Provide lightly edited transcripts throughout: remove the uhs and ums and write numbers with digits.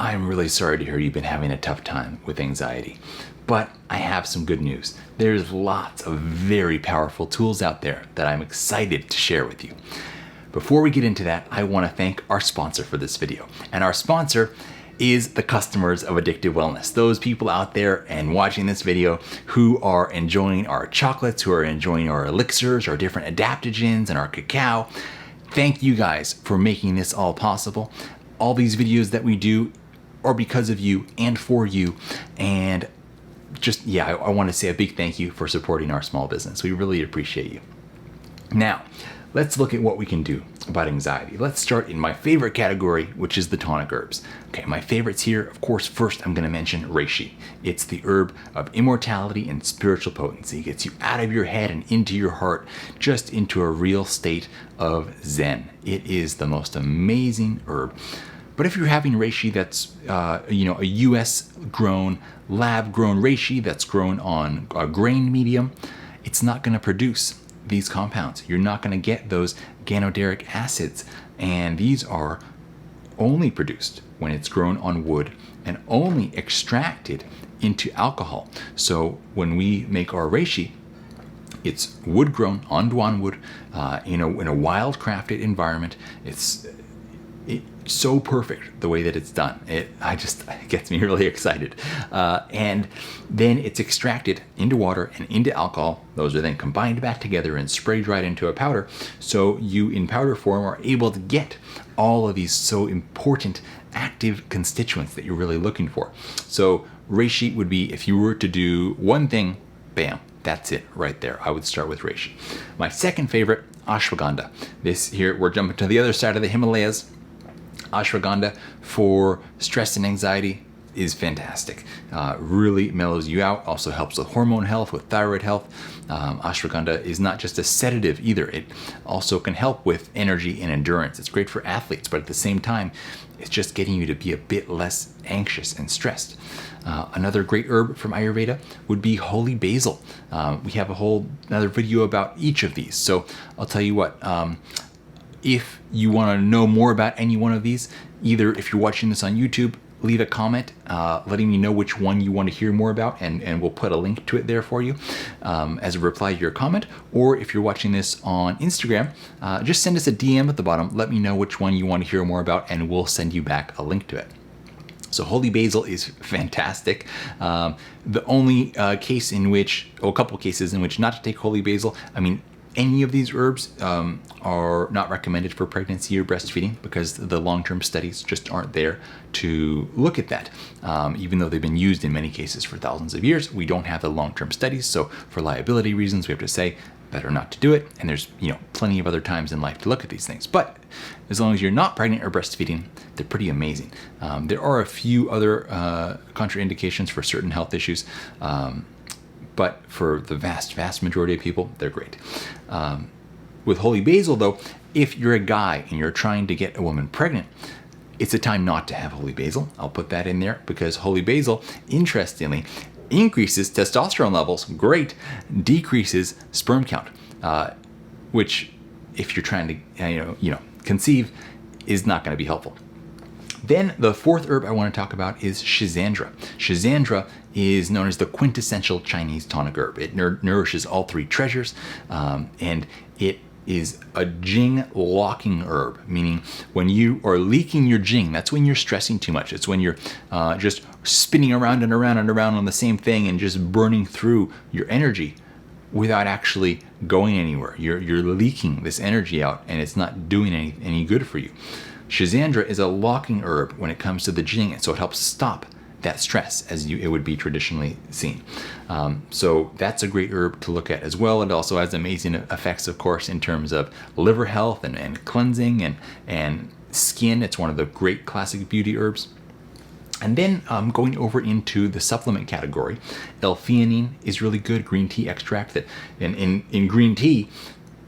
I'm really sorry to hear you've been having a tough time with anxiety, but I have some good news. There's lots of very powerful tools out there that I'm excited to share with you. Before we get into that, I want to thank our sponsor for this video. And our sponsor is the customers of Addictive Wellness. Those people out there and watching this video who are enjoying our chocolates, who are enjoying our elixirs, our different adaptogens, and our cacao. Thank you guys for making this all possible. All these videos that we do are because of you and for you. And just, I want to say a big thank you for supporting our small business. We really appreciate you. Now, let's look at what we can do about anxiety. Let's start in my favorite category, which is the tonic herbs. Okay, my favorites here, of course, first I'm going to mention reishi. It's the herb of immortality and spiritual potency. It gets you out of your head and into your heart, just into a real state of zen. It is the most amazing herb. But if you're having reishi that's, a U.S. grown, lab grown reishi that's grown on a grain medium, it's not going to produce these compounds. You're not going to get those ganoderic acids, and these are only produced when it's grown on wood and only extracted into alcohol. So when we make our reishi, it's wood grown on Dwan wood in a wild crafted environment. It's so perfect the way that it's done. It gets me really excited. And then it's extracted into water and into alcohol. Those are then combined back together and spray dried into a powder. So you in powder form are able to get all of these so important active constituents that you're really looking for. So reishi would be, if you were to do one thing, bam, that's it right there. I would start with reishi. My second favorite, ashwagandha. This here, we're jumping to the other side of the Himalayas. Ashwagandha for stress and anxiety is fantastic. Really mellows you out, also helps with hormone health, with thyroid health. Ashwagandha is not just a sedative either. It also can help with energy and endurance. It's great for athletes, but at the same time, it's just getting you to be a bit less anxious and stressed. Another great herb from Ayurveda would be holy basil. We have another video about each of these. So I'll tell you what, if you want to know more about any one of these, either if you're watching this on YouTube, leave a comment letting me know which one you want to hear more about, and we'll put a link to it there for you as a reply to your comment. Or if you're watching this on Instagram, just send us a DM at the bottom. Let me know which one you want to hear more about, and we'll send you back a link to it. So holy basil is fantastic. The only a couple cases in which not to take holy basil, any of these herbs are not recommended for pregnancy or breastfeeding because the long-term studies just aren't there to look at that. Even though they've been used in many cases for thousands of years, we don't have the long-term studies. So for liability reasons, we have to say better not to do it. And there's plenty of other times in life to look at these things. But as long as you're not pregnant or breastfeeding, they're pretty amazing. There are a few other contraindications for certain health issues. But for the vast majority of people, they're great. With holy basil, though, if you're a guy and you're trying to get a woman pregnant, it's a time not to have holy basil. I'll put that in there because holy basil, interestingly, increases testosterone levels, great, decreases sperm count, which if you're trying to conceive is not going to be helpful. Then the fourth herb I want to talk about is Schizandra. Schizandra is known as the quintessential Chinese tonic herb. It nourishes all three treasures, and it is a Jing locking herb, meaning when you are leaking your Jing, that's when you're stressing too much. It's when you're just spinning around and around and around on the same thing and just burning through your energy without actually going anywhere. You're leaking this energy out, and it's not doing any good for you. Schizandra is a locking herb when it comes to the Jing, and so it helps stop that stress as it would be traditionally seen. So that's a great herb to look at as well. It also has amazing effects, of course, in terms of liver health and cleansing and skin. It's one of the great classic beauty herbs. And then going over into the supplement category, L-theanine is really good green tea extract. In green tea,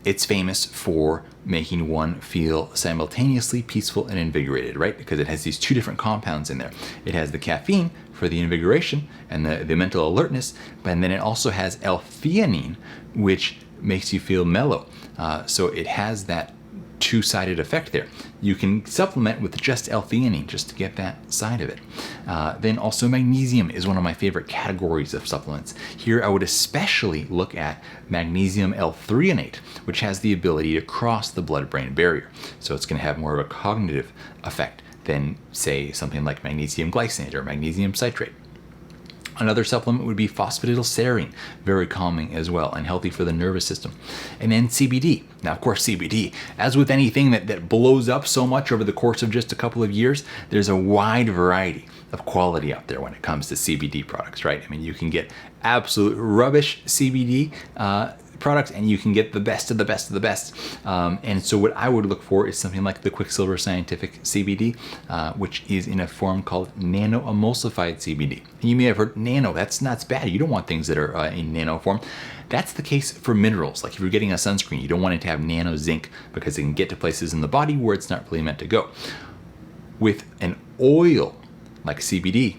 it's famous for making one feel simultaneously peaceful and invigorated, right? Because it has these two different compounds in there. It has the caffeine for the invigoration and the mental alertness, and then it also has L-theanine, which makes you feel mellow. So it has that two-sided effect there. You can supplement with just L-theanine just to get that side of it. Then also magnesium is one of my favorite categories of supplements. Here I would especially look at magnesium L-threonate, which has the ability to cross the blood-brain barrier. So it's going to have more of a cognitive effect than, say, something like magnesium glycinate or magnesium citrate. Another supplement would be phosphatidylserine, very calming as well and healthy for the nervous system. And then CBD. Now, of course, CBD, as with anything that blows up so much over the course of just a couple of years, there's a wide variety of quality out there when it comes to CBD products, right? I mean, you can get absolute rubbish CBD products, and you can get the best of the best of the best. And so what I would look for is something like the Quicksilver Scientific CBD, which is in a form called nano-emulsified CBD. And you may have heard nano, that's bad. You don't want things that are in nano form. That's the case for minerals. Like if you're getting a sunscreen, you don't want it to have nano zinc because it can get to places in the body where it's not really meant to go. With an oil like CBD,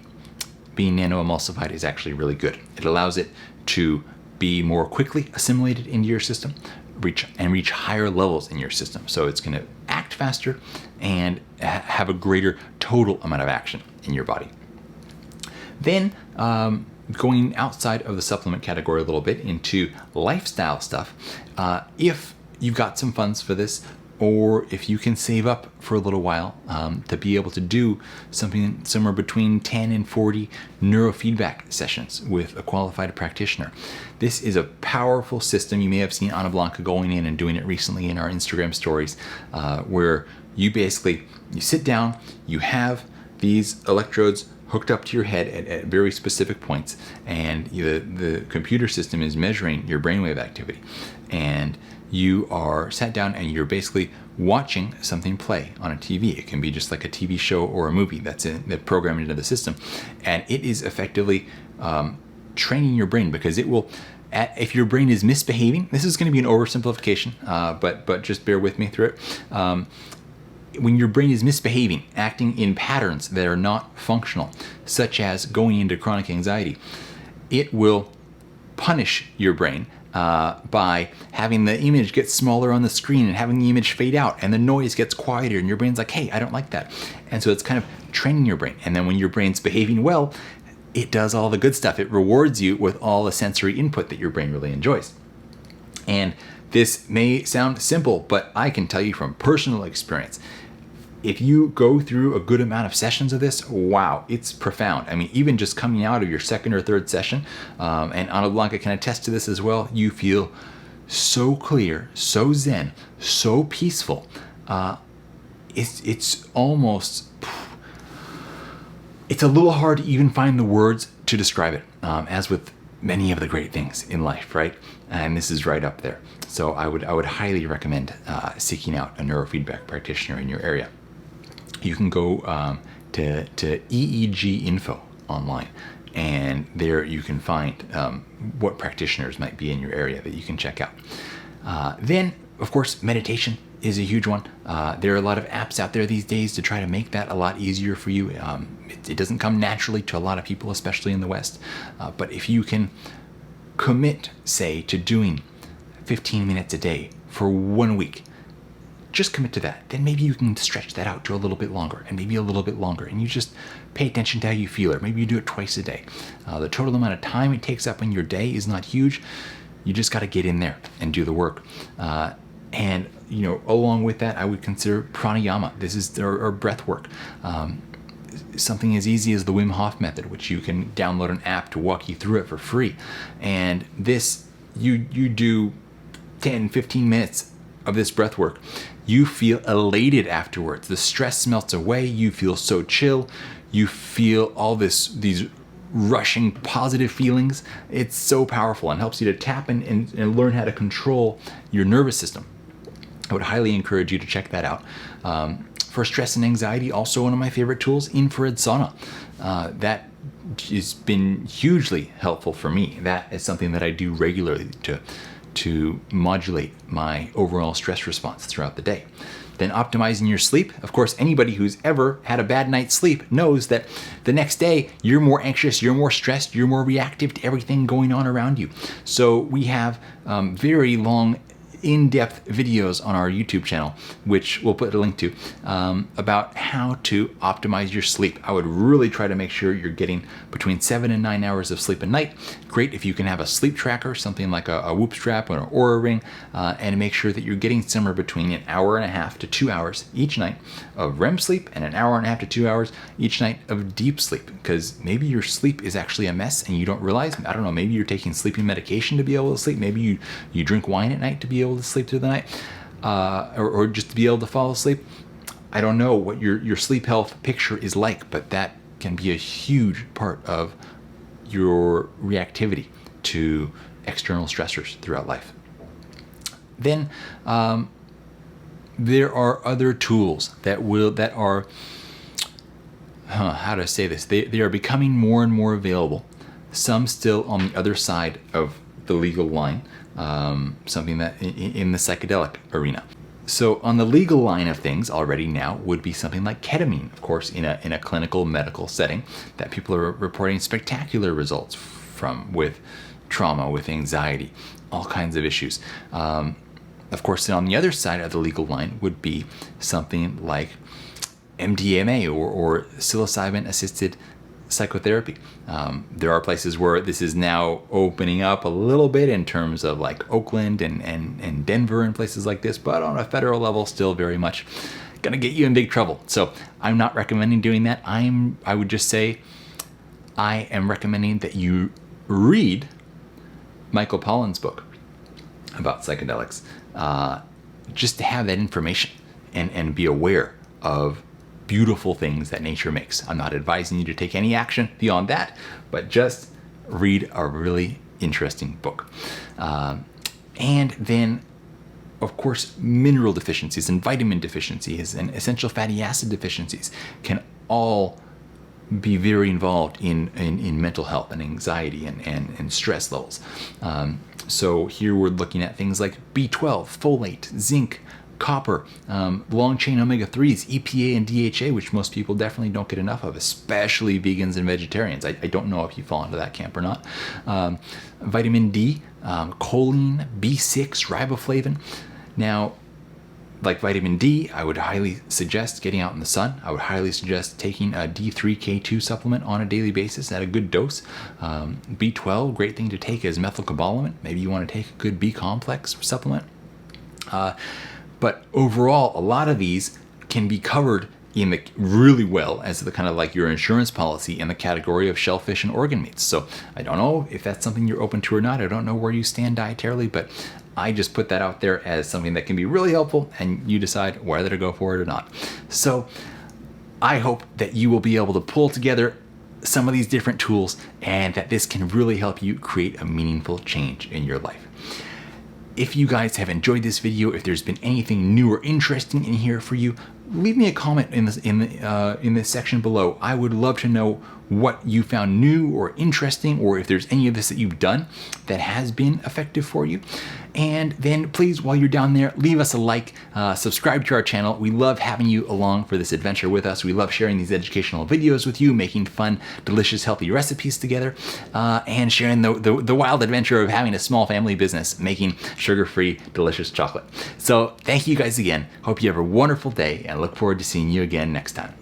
being nano-emulsified is actually really good. It allows it to be more quickly assimilated into your system, reach higher levels in your system. So it's going to act faster and have a greater total amount of action in your body. Then going outside of the supplement category a little bit into lifestyle stuff, if you've got some funds for this, or if you can save up for a little while to be able to do something somewhere between 10 and 40 neurofeedback sessions with a qualified practitioner. This is a powerful system. You may have seen Ana Blanca going in and doing it recently in our Instagram stories, where you sit down, you have these electrodes hooked up to your head at very specific points, and the computer system is measuring your brainwave activity. And you are sat down and you're basically watching something play on a TV. It can be just like a TV show or a movie that's programmed into the system. And it is effectively training your brain, because it will, if your brain is misbehaving, this is going to be an oversimplification, but just bear with me through it. When your brain is misbehaving, acting in patterns that are not functional, such as going into chronic anxiety, it will punish your brain by having the image get smaller on the screen and having the image fade out, and the noise gets quieter, and your brain's like, hey, I don't like that. And so it's kind of training your brain. And then when your brain's behaving well, it does all the good stuff. It rewards you with all the sensory input that your brain really enjoys. And this may sound simple, but I can tell you from personal experience, if you go through a good amount of sessions of this, wow, it's profound. I mean, even just coming out of your second or third session, and Ana Blanca can attest to this as well, you feel so clear, so zen, so peaceful. It's almost, it's a little hard to even find the words to describe it, as with many of the great things in life, right? And this is right up there. So I would highly recommend seeking out a neurofeedback practitioner in your area. You can go to EEG Info online, and there you can find what practitioners might be in your area that you can check out. Then, of course, meditation is a huge one. There are a lot of apps out there these days to try to make that a lot easier for you. It doesn't come naturally to a lot of people, especially in the West. But if you can commit, say, to doing 15 minutes a day for 1 week, just commit to that. Then maybe you can stretch that out to a little bit longer, and maybe a little bit longer. And you just pay attention to how you feel, or maybe you do it twice a day. The total amount of time it takes up in your day is not huge. You just got to get in there and do the work. And along with that, I would consider pranayama. This is our breath work. Something as easy as the Wim Hof method, which you can download an app to walk you through it for free. And this, you do 10, 15 minutes of this breath work. You feel elated afterwards. The stress melts away. You feel so chill. You feel all these rushing positive feelings. It's so powerful and helps you to tap and learn how to control your nervous system. I would highly encourage you to check that out. For stress and anxiety, also one of my favorite tools, infrared sauna. That has been hugely helpful for me. That is something that I do regularly to modulate my overall stress response throughout the day. Then optimizing your sleep. Of course, anybody who's ever had a bad night's sleep knows that the next day you're more anxious, you're more stressed, you're more reactive to everything going on around you. So we have very long in-depth videos on our YouTube channel, which we'll put a link to, about how to optimize your sleep. I would really try to make sure you're getting between 7 and 9 hours of sleep a night. Great if you can have a sleep tracker, something like a Whoop strap or an Oura ring, and make sure that you're getting somewhere between an hour and a half to 2 hours each night of REM sleep and an hour and a half to 2 hours each night of deep sleep, because maybe your sleep is actually a mess and you don't realize. I don't know, maybe you're taking sleeping medication to be able to sleep. Maybe you drink wine at night to be able to sleep through the night, or just to be able to fall asleep. I don't know what your sleep health picture is like, but that can be a huge part of your reactivity to external stressors throughout life. Then there are other tools that are, how to say this? They are becoming more and more available. Some still on the other side of the legal line, something that in the psychedelic arena. So on the legal line of things already now would be something like ketamine, of course, in a clinical medical setting that people are reporting spectacular results from, with trauma, with anxiety, all kinds of issues. Of course, on the other side of the legal line would be something like MDMA or psilocybin-assisted psychotherapy. There are places where this is now opening up a little bit in terms of like Oakland and Denver and places like this, but on a federal level, still very much gonna get you in big trouble. So I'm not recommending doing that. I would just say I am recommending that you read Michael Pollan's book about psychedelics, just to have that information and be aware of beautiful things that nature makes. I'm not advising you to take any action beyond that, but just read a really interesting book. And then, of course, mineral deficiencies and vitamin deficiencies and essential fatty acid deficiencies can all be very involved in mental health and anxiety and stress levels. So here we're looking at things like B12, folate, zinc, copper, long chain omega-3s, EPA and DHA, which most people definitely don't get enough of, especially vegans and vegetarians. I don't know if you fall into that camp or not. Vitamin D, choline, B6, riboflavin. Now, like vitamin D, I would highly suggest getting out in the sun. I would highly suggest taking a D3K2 supplement on a daily basis at a good dose. B12, great thing to take is methylcobalamin. Maybe you want to take a good B complex supplement. But overall, a lot of these can be covered really well as the kind of like your insurance policy in the category of shellfish and organ meats. So I don't know if that's something you're open to or not. I don't know where you stand dietarily, but I just put that out there as something that can be really helpful, and you decide whether to go for it or not. So I hope that you will be able to pull together some of these different tools and that this can really help you create a meaningful change in your life. If you guys have enjoyed this video, if there's been anything new or interesting in here for you, leave me a comment in the section below. I would love to know what you found new or interesting, or if there's any of this that you've done that has been effective for you. And then please, while you're down there, leave us a like, subscribe to our channel. We love having you along for this adventure with us. We love sharing these educational videos with you, making fun, delicious, healthy recipes together, and sharing the wild adventure of having a small family business, making sugar-free, delicious chocolate. So thank you guys again. Hope you have a wonderful day, and look forward to seeing you again next time.